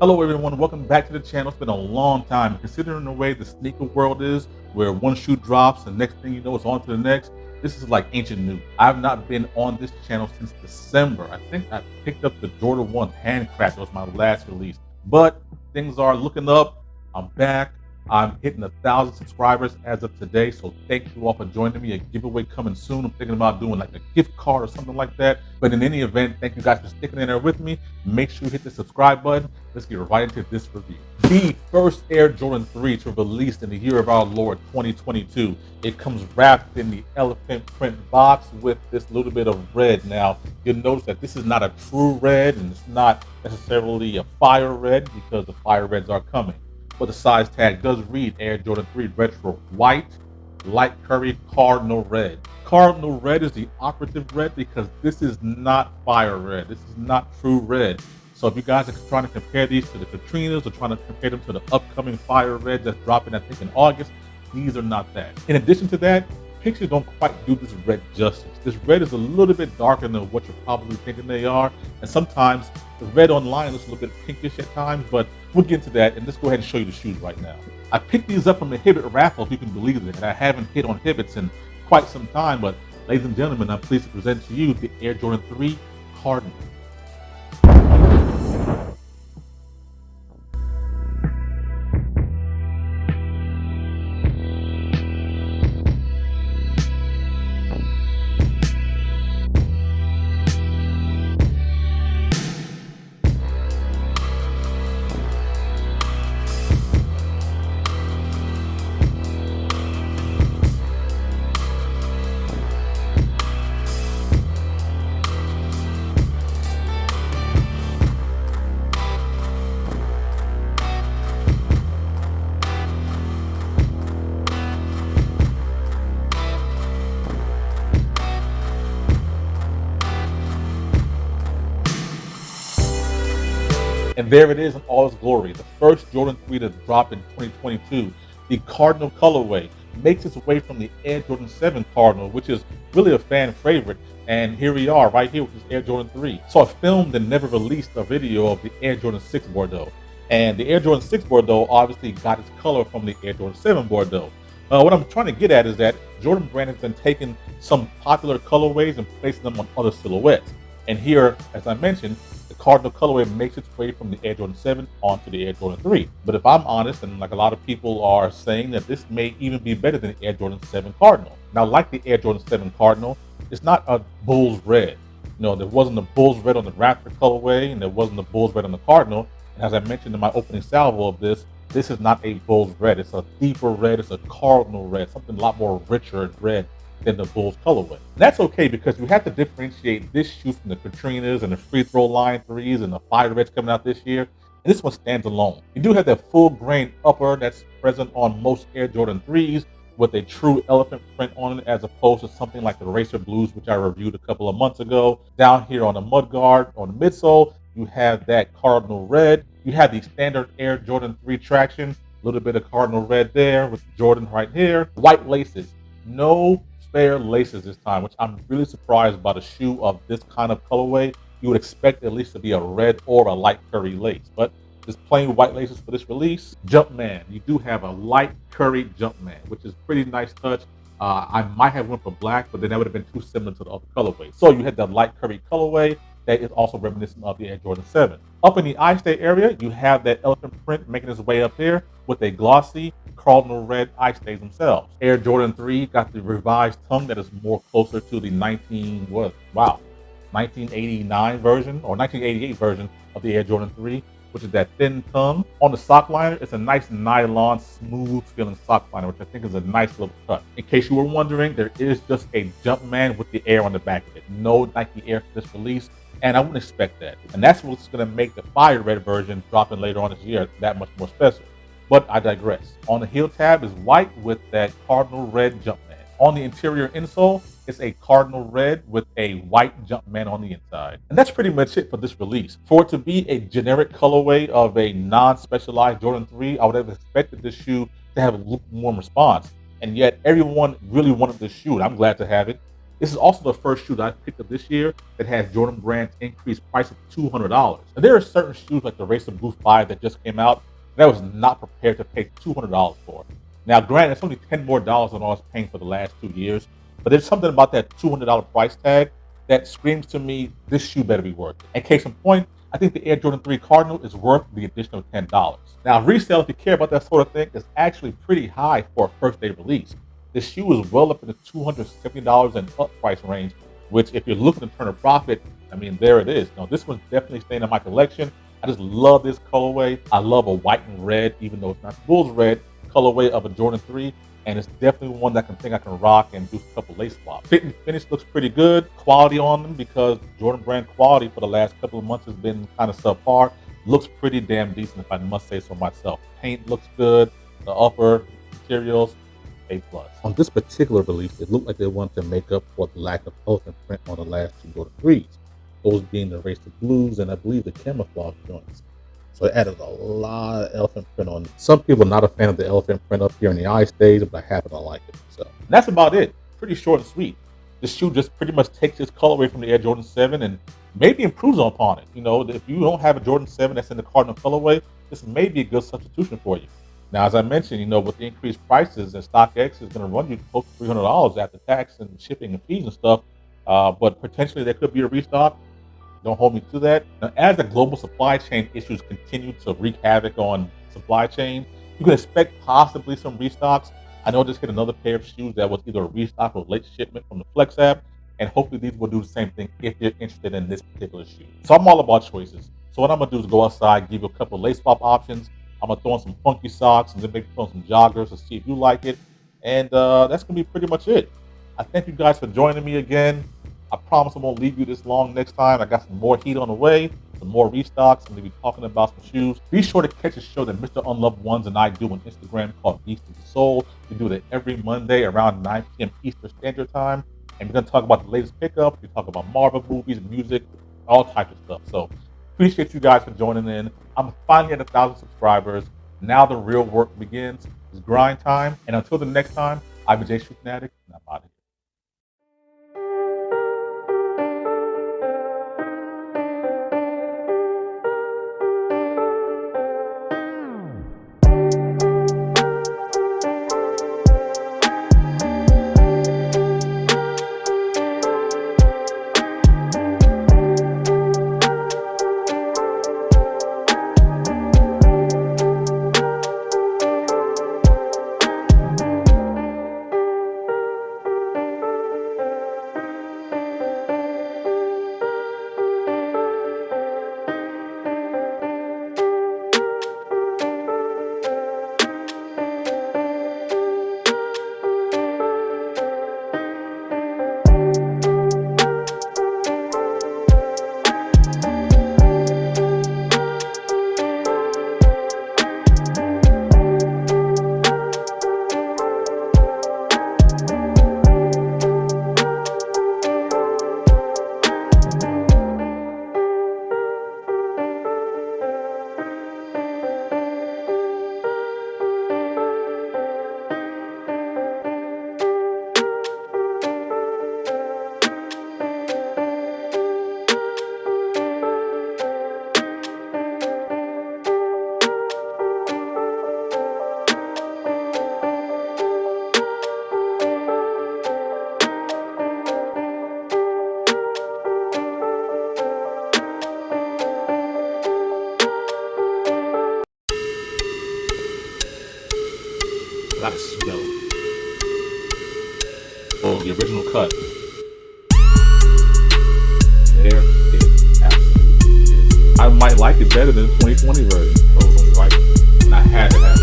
Hello everyone, welcome back to the channel. It's been a long time. Considering the way the sneaker world is, where one shoe drops and next thing you know it's on to the next, this is like ancient news. I've not been on this channel since December. I think I picked up the Jordan 1 Handcraft. That was my last release. But things are looking up. I'm back. I'm hitting 1,000 subscribers as of today. So thank you all for joining me. A giveaway coming soon. I'm thinking about doing like a gift card or something like that. But in any event, thank you guys for sticking in there with me. Make sure you hit the subscribe button. Let's get right into this review. The first Air Jordan 3 to release in the year of our Lord 2022. It comes wrapped in the elephant print box with this little bit of red. Now, you'll notice that this is not a true red and it's not necessarily a fire red because the fire reds are coming. But the size tag does read Air Jordan 3 Retro White, Light Curry, Cardinal Red. Cardinal Red is the operative red because this is not fire red. This is not true red. So if you guys are trying to compare these to the Katrinas or trying to compare them to the upcoming fire red that's dropping, I think, in August, these are not that. In addition to that, pictures don't quite do this red justice. This red is a little bit darker than what you're probably thinking they are. And sometimes the red online looks a little bit pinkish at times, but we'll get into that. And let's go ahead and show you the shoes right now. I picked these up from the Hibbett raffle, if you can believe it. And I haven't hit on Hibbets in quite some time, but ladies and gentlemen, I'm pleased to present to you the Air Jordan 3 Cardinal. And there it is in all its glory. The first Jordan 3 to drop in 2022. The Cardinal colorway makes its way from the Air Jordan 7 Cardinal, which is really a fan favorite. And here we are, right here with this Air Jordan 3. So I filmed and never released a video of the Air Jordan 6 Bordeaux. And the Air Jordan 6 Bordeaux obviously got its color from the Air Jordan 7 Bordeaux. What I'm trying to get at is that Jordan Brand has been taking some popular colorways and placing them on other silhouettes. And here, as I mentioned, the Cardinal colorway makes its way from the Air Jordan 7 onto the Air Jordan 3. But if I'm honest, and like a lot of people are saying, that this may even be better than the Air Jordan 7 Cardinal. Now, like the Air Jordan 7 Cardinal, it's not a Bulls red. There wasn't a Bulls red on the Raptor colorway, and there wasn't a Bulls red on the Cardinal. And as I mentioned in my opening salvo of this is not a Bulls red. It's a deeper red. It's a Cardinal red, something a lot more richer red than the Bulls colorway. That's okay because you have to differentiate this shoe from the Katrinas and the free throw line 3s and the fire reds coming out this year. And this one stands alone. You do have that full grain upper that's present on most Air Jordan 3s with a true elephant print on it, as opposed to something like the Racer Blues, which I reviewed a couple of months ago. Down here on the mudguard, on the midsole, you have that Cardinal red. You have the standard Air Jordan 3 traction, a little bit of Cardinal red there with Jordan right here. White laces, no spare laces this time, which I'm really surprised about a shoe of this kind of colorway. You would expect at least to be a red or a light curry lace, but just plain white laces for this release. Jumpman, you do have a light curry Jumpman, which is pretty nice touch. I might have went for black, but then that would have been too similar to the other colorway. So you had the light curry colorway that is also reminiscent of the Air Jordan 7. Up in the eye stay area, you have that elephant print making its way up there with a glossy Cardinal red eye stays themselves. Air Jordan 3 got the revised tongue that is more closer to the 1989 version or 1988 version of the Air Jordan 3, which is that thin tongue. On the sock liner, it's a nice nylon, smooth feeling sock liner, which I think is a nice little cut. In case you were wondering, there is just a Jumpman with the Air on the back of it. No Nike Air for this release, and I wouldn't expect that. And that's what's gonna make the fire red version dropping later on this year that much more special. But I digress. On the heel tab is white with that Cardinal red Jumpman. On the interior insole, it's a Cardinal red with a white Jumpman on the inside. And that's pretty much it for this release. For it to be a generic colorway of a non-specialized Jordan 3, I would have expected this shoe to have a lukewarm response. And yet everyone really wanted this shoe, and I'm glad to have it. This is also the first shoe that I picked up this year that has Jordan Brand's increased price of $200. And there are certain shoes like the Racer Blue 5 that just came out that I was not prepared to pay $200 for. Now, granted, it's only $10 more than I was paying for the last 2 years, but there's something about that $200 price tag that screams to me this shoe better be worth it. And case in point, I think the Air Jordan 3 Cardinal is worth the additional $10. Now, resale, if you care about that sort of thing, is actually pretty high for a first day release. This shoe is well up in the $270 and up price range, which if you're looking to turn a profit, I mean, there it is. Now, this one's definitely staying in my collection. I just love this colorway. I love a white and red, even though it's not the Bulls red, colorway of a Jordan 3. And it's definitely one that I can rock and do a couple lace swaps. Fit and finish looks pretty good. Quality on them, because Jordan Brand quality for the last couple of months has been kind of subpar. Looks pretty damn decent, if I must say so myself. Paint looks good. The upper materials, A+. On this particular release, it looked like they wanted to make up for the lack of elephant print on the last two Jordan 3s. Those being the Racer Blues and I believe the camouflage joints. So it added a lot of elephant print on it. Some people are not a fan of the elephant print up here in the eye stage, but I happen to like it. So that's about it. Pretty short and sweet. This shoe just pretty much takes its colorway from the Air Jordan 7 and maybe improves upon it. You know, if you don't have a Jordan 7 that's in the Cardinal colorway, this may be a good substitution for you. Now, as I mentioned, you know, with the increased prices, and StockX is going to run you close to $300 after tax and shipping and fees and stuff. But potentially there could be a restock. Don't hold me to that. Now, as the global supply chain issues continue to wreak havoc on supply chain, you can expect possibly some restocks. I know I just hit another pair of shoes that was either a restock or late shipment from the Flex app, and hopefully these will do the same thing if you're interested in this particular shoe. So I'm all about choices. So what I'm gonna do is go outside, give you a couple of lace swap options. I'm gonna throw in some funky socks and then maybe throw in some joggers to see if you like it. And that's gonna be pretty much it. I thank you guys for joining me again. I promise I won't leave you this long next time. I got some more heat on the way, some more restocks. I'm going to be talking about some shoes. Be sure to catch a show that Mr. Unloved Ones and I do on Instagram called Beast of the Soul. We do it every Monday around 9 p.m. Eastern Standard Time. And we're going to talk about the latest pickups. We talk about Marvel movies, music, all types of stuff. So appreciate you guys for joining in. I'm finally at 1,000 subscribers. Now the real work begins. It's grind time. And until the next time, I've been Jay Shoe Fanatic, and I'm out of here. I gotta smell it. Oh, the original cut. There it absolutely is. I might like it better than the 2020 version. And I had to have